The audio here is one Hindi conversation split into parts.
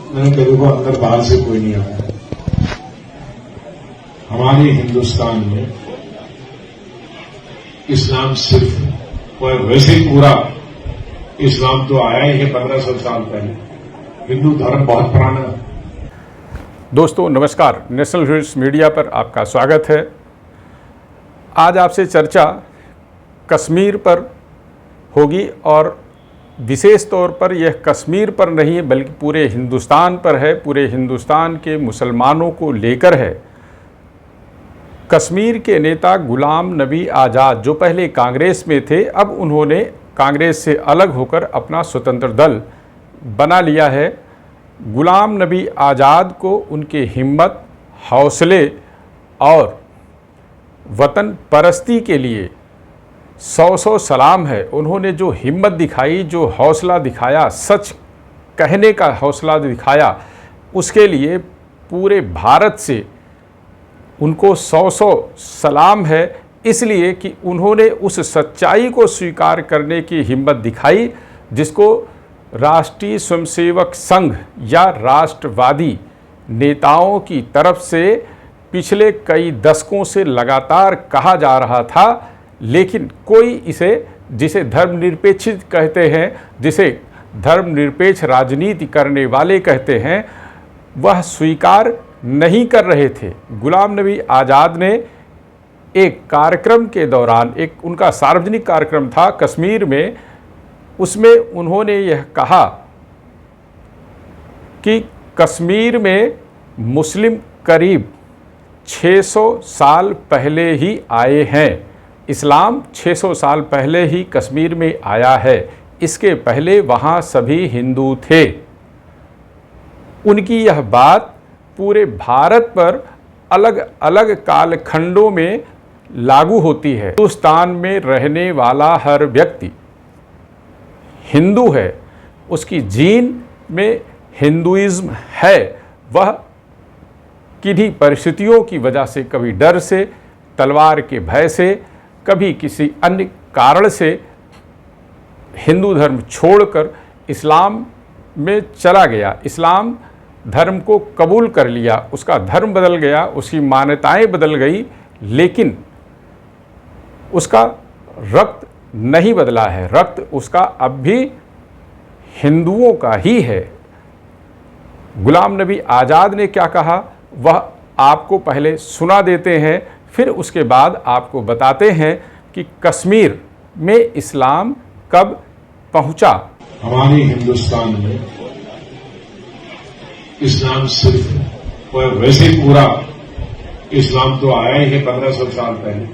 मैंने कहा देखो अंदर बाहर से कोई नहीं आया। हमारे हिंदुस्तान में इस्लाम सिर्फ और वैसे ही पूरा इस्लाम तो आया ही है 1500 साल पहले। हिंदू धर्म बहुत पुराना है। दोस्तों नमस्कार, नेशनल न्यूज़ मीडिया पर आपका स्वागत है। आज आपसे चर्चा कश्मीर पर होगी और विशेष तौर पर यह कश्मीर पर नहीं है बल्कि पूरे हिंदुस्तान पर है, पूरे हिंदुस्तान के मुसलमानों को लेकर है। कश्मीर के नेता गुलाम नबी आज़ाद जो पहले कांग्रेस में थे, अब उन्होंने कांग्रेस से अलग होकर अपना स्वतंत्र दल बना लिया है। गुलाम नबी आज़ाद को उनके हिम्मत, हौसले और वतन परस्ती के लिए सौ सलाम है। उन्होंने जो हिम्मत दिखाई, जो हौसला दिखाया, सच कहने का हौसला दिखाया, उसके लिए पूरे भारत से उनको सौ सलाम है। इसलिए कि उन्होंने उस सच्चाई को स्वीकार करने की हिम्मत दिखाई जिसको राष्ट्रीय स्वयंसेवक संघ या राष्ट्रवादी नेताओं की तरफ से पिछले कई दशकों से लगातार कहा जा रहा था, लेकिन कोई इसे, जिसे धर्मनिरपेक्षित कहते हैं, जिसे धर्मनिरपेक्ष राजनीति करने वाले कहते हैं, वह स्वीकार नहीं कर रहे थे। गुलाम नबी आज़ाद ने एक कार्यक्रम के दौरान, एक उनका सार्वजनिक कार्यक्रम था कश्मीर में, उसमें उन्होंने यह कहा कि कश्मीर में मुस्लिम करीब 600 साल पहले ही आए हैं। इस्लाम 600 साल पहले ही कश्मीर में आया है। इसके पहले वहाँ सभी हिंदू थे। उनकी यह बात पूरे भारत पर अलग अलग कालखंडों में लागू होती है। हिंदुस्तान में रहने वाला हर व्यक्ति हिंदू है, उसकी जीन में हिंदुइज्म है। वह किन्हीं परिस्थितियों की वजह से, कभी डर से, तलवार के भय से, कभी किसी अन्य कारण से हिंदू धर्म छोड़कर इस्लाम में चला गया, इस्लाम धर्म को कबूल कर लिया, उसका धर्म बदल गया, उसकी मान्यताएं बदल गई, लेकिन उसका रक्त नहीं बदला है। रक्त उसका अब भी हिंदुओं का ही है। गुलाम नबी आज़ाद ने क्या कहा वह आपको पहले सुना देते हैं, फिर उसके बाद आपको बताते हैं कि कश्मीर में इस्लाम कब पहुंचा। हमारे हिंदुस्तान में इस्लाम सिर्फ और वैसे ही पूरा इस्लाम तो आया ही है 1500 साल पहले।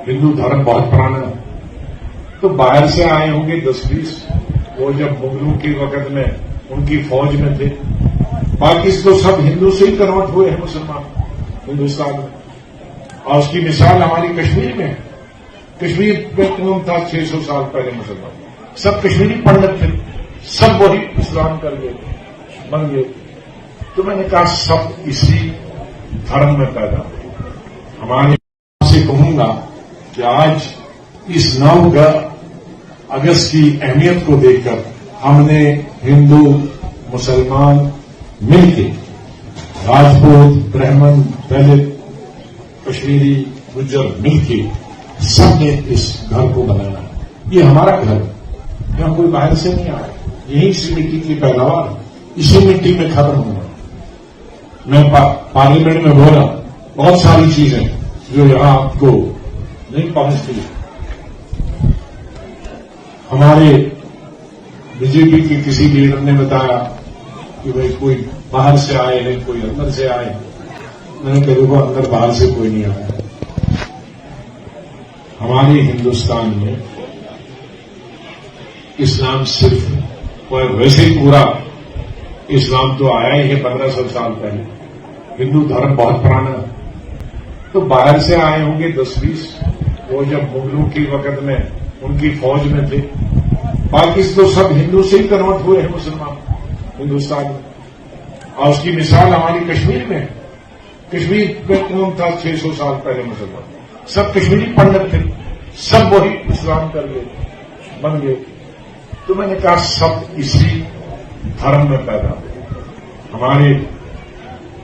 हिंदू धर्म बहुत पुराना है। तो बाहर से आए होंगे 10-20, वो जब मुगलों के वक्त में उनकी फौज में थे। बाकी तो सब हिंदू से ही कन्वर्ट हुए हैं मुसलमान हिंदुस्तान में। और उसकी मिसाल हमारी कश्मीर में है। कश्मीर में कौन था 600 साल पहले मुसलमान? सब कश्मीरी पंडित थे, सब वही इस्लाम कर गए, बन गए। तो मैंने कहा सब इसी धर्म में पैदा हुए। हमारे से कहूंगा कि आज इस 9 अगस्त की अहमियत को देखकर हमने हिंदू मुसलमान मिलकर, राजपूत, ब्राह्मण, दलित, कश्मीरी, गुज्जर मिलकर सबने इस घर को बनाया। ये हमारा घर है, यहाँ कोई बाहर से नहीं आया। यही इसी मिट्टी की पैदावार, इसी मिट्टी में खत्म हुआ। मैं पार्लियामेंट में बोला बहुत सारी चीजें जो यहां आपको नहीं पहुंचती। हमारे बीजेपी के किसी लीडर ने बताया कि भाई कोई बाहर से आए हैं, कोई अंदर से आए हैं। मैंने कहा देखो अंदर बाहर से कोई नहीं आया। हमारे हिंदुस्तान में इस्लाम सिर्फ और वैसे ही पूरा इस्लाम तो आया ही है 1500 साल पहले। हिंदू धर्म बहुत पुराना है। तो बाहर से आए होंगे 10-20, वो जब मुगलों के वक्त में उनकी फौज में थे। बाकी तो सब हिंदू से ही कन्वर्ट हुए हैं मुसलमान हिंदुस्तान में। और उसकी मिसाल हमारी कश्मीर में है। कश्मीर में कौन था 600 साल पहले मुसलमान? सब कश्मीरी पंडित थे, सब वही इस्लाम कर गए, बन गए। तो मैंने कहा सब इसी धर्म में पैदा हुए। हमारे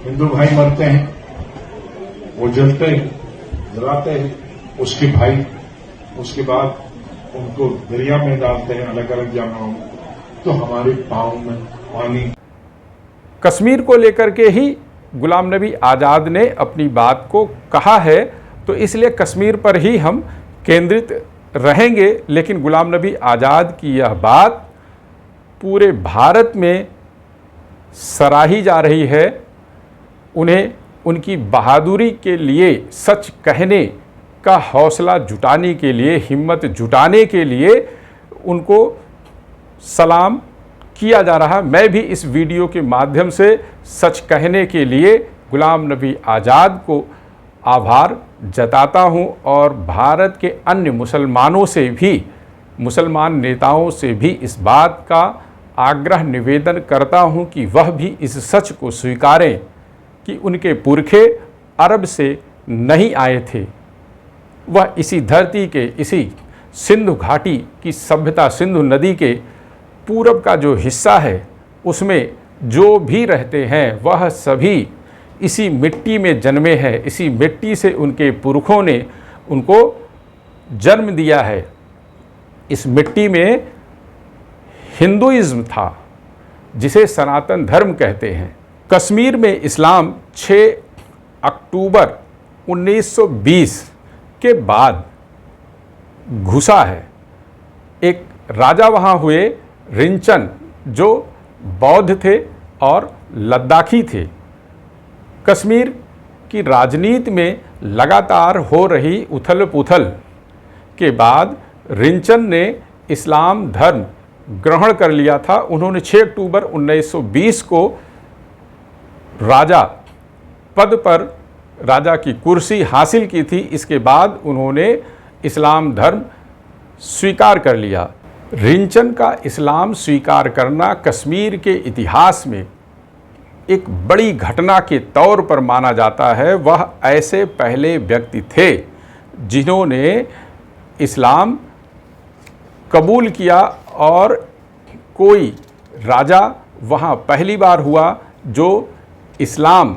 हिंदू भाई मरते हैं, वो जलते हैं, जलाते हैं, उसके भाई उसके बाद उनको दरिया में डालते हैं अलग अलग जगहों में, तो हमारे पांव में पानी। कश्मीर को लेकर के ही गुलाम नबी आज़ाद ने अपनी बात को कहा है, तो इसलिए कश्मीर पर ही हम केंद्रित रहेंगे। लेकिन गुलाम नबी आज़ाद की यह बात पूरे भारत में सराही जा रही है। उन्हें उनकी बहादुरी के लिए, सच कहने का हौसला जुटाने के लिए, हिम्मत जुटाने के लिए उनको सलाम किया जा रहा। मैं भी इस वीडियो के माध्यम से सच कहने के लिए गुलाम नबी आज़ाद को आभार जताता हूं और भारत के अन्य मुसलमानों से भी, मुसलमान नेताओं से भी इस बात का आग्रह निवेदन करता हूं कि वह भी इस सच को स्वीकारें कि उनके पुरखे अरब से नहीं आए थे। वह इसी धरती के, इसी सिंधु घाटी की सभ्यता, सिंधु नदी के पूरब का जो हिस्सा है उसमें जो भी रहते हैं वह सभी इसी मिट्टी में जन्मे हैं। इसी मिट्टी से उनके पुरखों ने उनको जन्म दिया है। इस मिट्टी में हिंदुइज्म था, जिसे सनातन धर्म कहते हैं। कश्मीर में इस्लाम 6 अक्टूबर 1920 के बाद घुसा है। एक राजा वहाँ हुए रिंचन, जो बौद्ध थे और लद्दाखी थे। कश्मीर की राजनीति में लगातार हो रही उथल पुथल के बाद रिंचन ने इस्लाम धर्म ग्रहण कर लिया था। उन्होंने 6 अक्टूबर 1920 को राजा पद पर राजा की कुर्सी हासिल की थी। इसके बाद उन्होंने इस्लाम धर्म स्वीकार कर लिया। रिंचन का इस्लाम स्वीकार करना कश्मीर के इतिहास में एक बड़ी घटना के तौर पर माना जाता है। वह ऐसे पहले व्यक्ति थे जिन्होंने इस्लाम कबूल किया और कोई राजा वहाँ पहली बार हुआ जो इस्लाम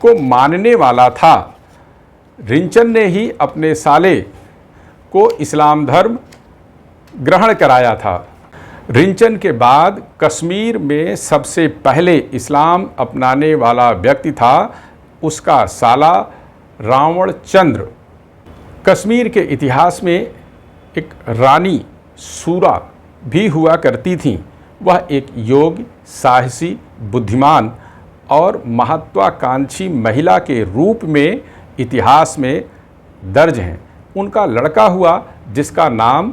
को मानने वाला था। रिंचन ने ही अपने साले को इस्लाम धर्म ग्रहण कराया था। रिंचन के बाद कश्मीर में सबसे पहले इस्लाम अपनाने वाला व्यक्ति था उसका साला रावण चंद्र। कश्मीर के इतिहास में एक रानी सूरा भी हुआ करती थी। वह एक योग्य, साहसी, बुद्धिमान और महत्वाकांक्षी महिला के रूप में इतिहास में दर्ज हैं। उनका लड़का हुआ जिसका नाम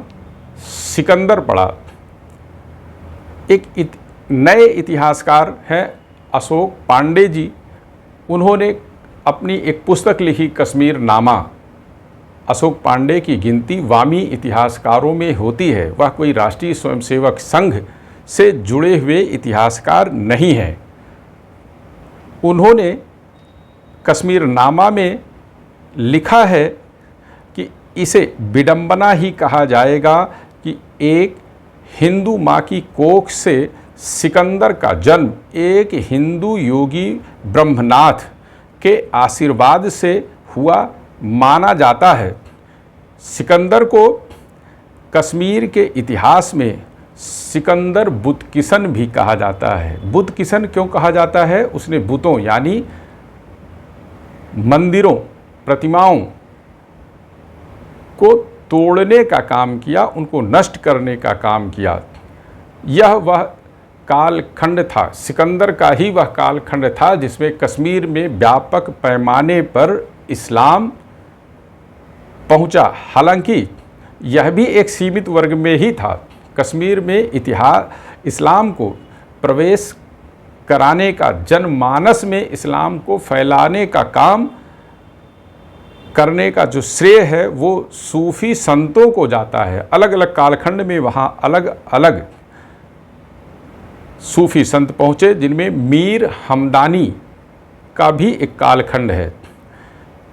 सिकंदर पड़ा। एक नए इतिहासकार हैं अशोक पांडे जी। उन्होंने अपनी एक पुस्तक लिखी कश्मीर नामा। अशोक पांडे की गिनती वामी इतिहासकारों में होती है। वह कोई राष्ट्रीय स्वयंसेवक संघ से जुड़े हुए इतिहासकार नहीं हैं। उन्होंने कश्मीर नामा में लिखा है कि इसे विडंबना ही कहा जाएगा कि एक हिंदू माँ की कोख से सिकंदर का जन्म एक हिंदू योगी ब्रह्मनाथ के आशीर्वाद से हुआ माना जाता है। सिकंदर को कश्मीर के इतिहास में सिकंदर बुत किसन भी कहा जाता है। बुत किसन क्यों कहा जाता है? उसने बुतों यानी मंदिरों, प्रतिमाओं को तोड़ने का काम किया, उनको नष्ट करने का काम किया। यह वह कालखंड था, सिकंदर का ही वह कालखंड था जिसमें कश्मीर में व्यापक पैमाने पर इस्लाम पहुंचा। हालांकि यह भी एक सीमित वर्ग में ही था। कश्मीर में इस्लाम को प्रवेश कराने का, जनमानस में इस्लाम को फैलाने का काम करने का जो श्रेय है वो सूफी संतों को जाता है। अलग अलग कालखंड में वहाँ अलग अलग सूफी संत पहुँचे, जिनमें मीर हमदानी का भी एक कालखंड है।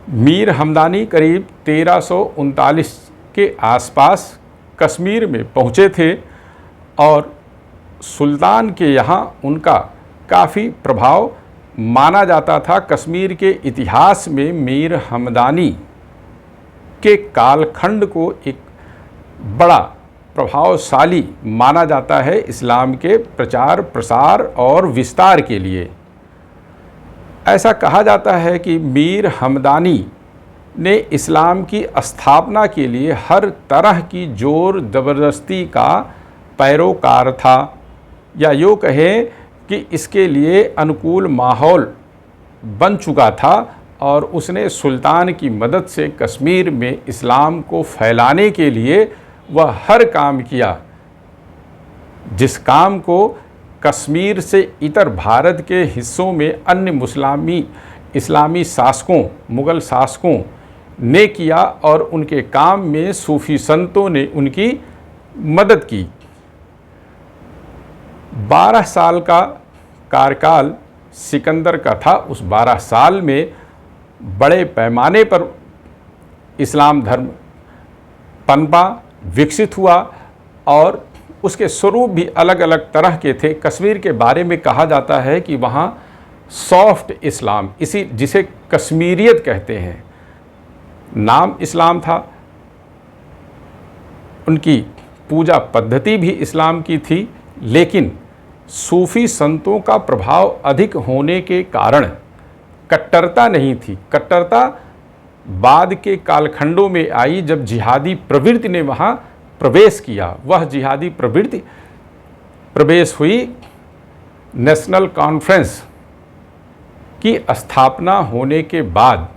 मीर हमदानी करीब 1339 के आसपास कश्मीर में पहुँचे थे और सुल्तान के यहाँ उनका काफ़ी प्रभाव माना जाता था। कश्मीर के इतिहास में मीर हमदानी के कालखंड को एक बड़ा प्रभावशाली माना जाता है इस्लाम के प्रचार प्रसार और विस्तार के लिए। ऐसा कहा जाता है कि मीर हमदानी ने इस्लाम की स्थापना के लिए हर तरह की जोर ज़बरदस्ती का पैरोकार था, या यूँ कहें कि इसके लिए अनुकूल माहौल बन चुका था और उसने सुल्तान की मदद से कश्मीर में इस्लाम को फैलाने के लिए वह हर काम किया, जिस काम को कश्मीर से इतर भारत के हिस्सों में अन्य इस्लामी शासकों, मुग़ल शासकों ने किया और उनके काम में सूफ़ी संतों ने उनकी मदद की। 12 साल का कार्यकाल सिकंदर का था। उस 12 साल में बड़े पैमाने पर इस्लाम धर्म पनपा, विकसित हुआ और उसके स्वरूप भी अलग अलग तरह के थे। कश्मीर के बारे में कहा जाता है कि वहाँ सॉफ्ट इस्लाम, इसी जिसे कश्मीरियत कहते हैं, नाम इस्लाम था। उनकी पूजा पद्धति भी इस्लाम की थी, लेकिन सूफ़ी संतों का प्रभाव अधिक होने के कारण कट्टरता नहीं थी। कट्टरता बाद के कालखंडों में आई, जब जिहादी प्रवृत्ति ने वहाँ प्रवेश किया। वह जिहादी प्रवृत्ति प्रवेश हुई नेशनल कॉन्फ्रेंस की स्थापना होने के बाद।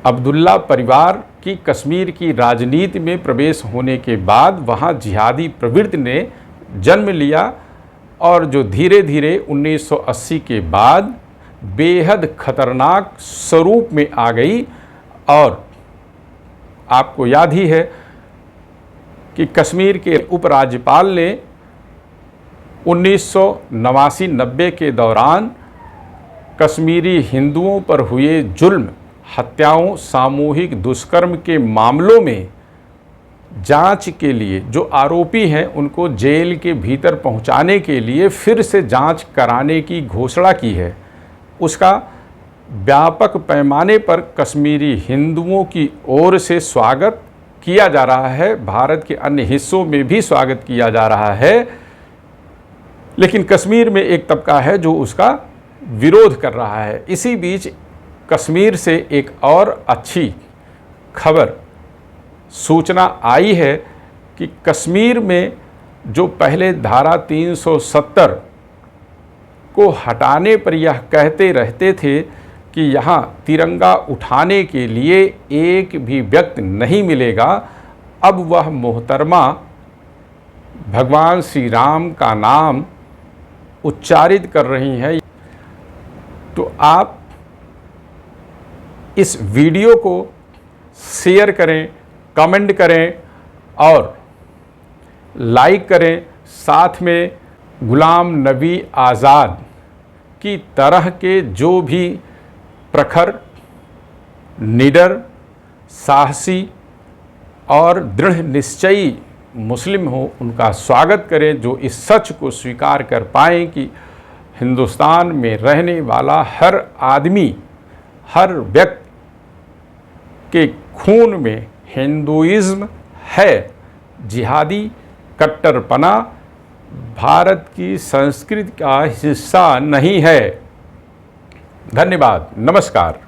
अब्दुल्ला परिवार की कश्मीर की राजनीति में प्रवेश होने के बाद वहाँ जिहादी प्रवृत्ति ने जन्म लिया और जो धीरे धीरे 1980 के बाद बेहद खतरनाक स्वरूप में आ गई। और आपको याद ही है कि कश्मीर के उपराज्यपाल ने 1989-90 के दौरान कश्मीरी हिंदुओं पर हुए जुल्म, हत्याओं, सामूहिक दुष्कर्म के मामलों में जांच के लिए जो आरोपी हैं उनको जेल के भीतर पहुंचाने के लिए फिर से जांच कराने की घोषणा की है। उसका व्यापक पैमाने पर कश्मीरी हिंदुओं की ओर से स्वागत किया जा रहा है। भारत के अन्य हिस्सों में भी स्वागत किया जा रहा है, लेकिन कश्मीर में एक तबका है जो उसका विरोध कर रहा है। इसी बीच कश्मीर से एक और अच्छी खबर सूचना आई है कि कश्मीर में जो पहले धारा 370 को हटाने पर यह कहते रहते थे कि यहाँ तिरंगा उठाने के लिए एक भी व्यक्ति नहीं मिलेगा, अब वह मोहतरमा भगवान श्री राम का नाम उच्चारित कर रही हैं। तो आप इस वीडियो को शेयर करें, कमेंट करें और लाइक करें। साथ में गुलाम नबी आज़ाद की तरह के जो भी प्रखर, निडर, साहसी और दृढ़ निश्चयी मुस्लिम हो, उनका स्वागत करें, जो इस सच को स्वीकार कर पाएँ कि हिंदुस्तान में रहने वाला हर आदमी, हर व्यक्ति के खून में हिंदुइज्म है। जिहादी कट्टरपना भारत की संस्कृति का हिस्सा नहीं है। धन्यवाद, नमस्कार।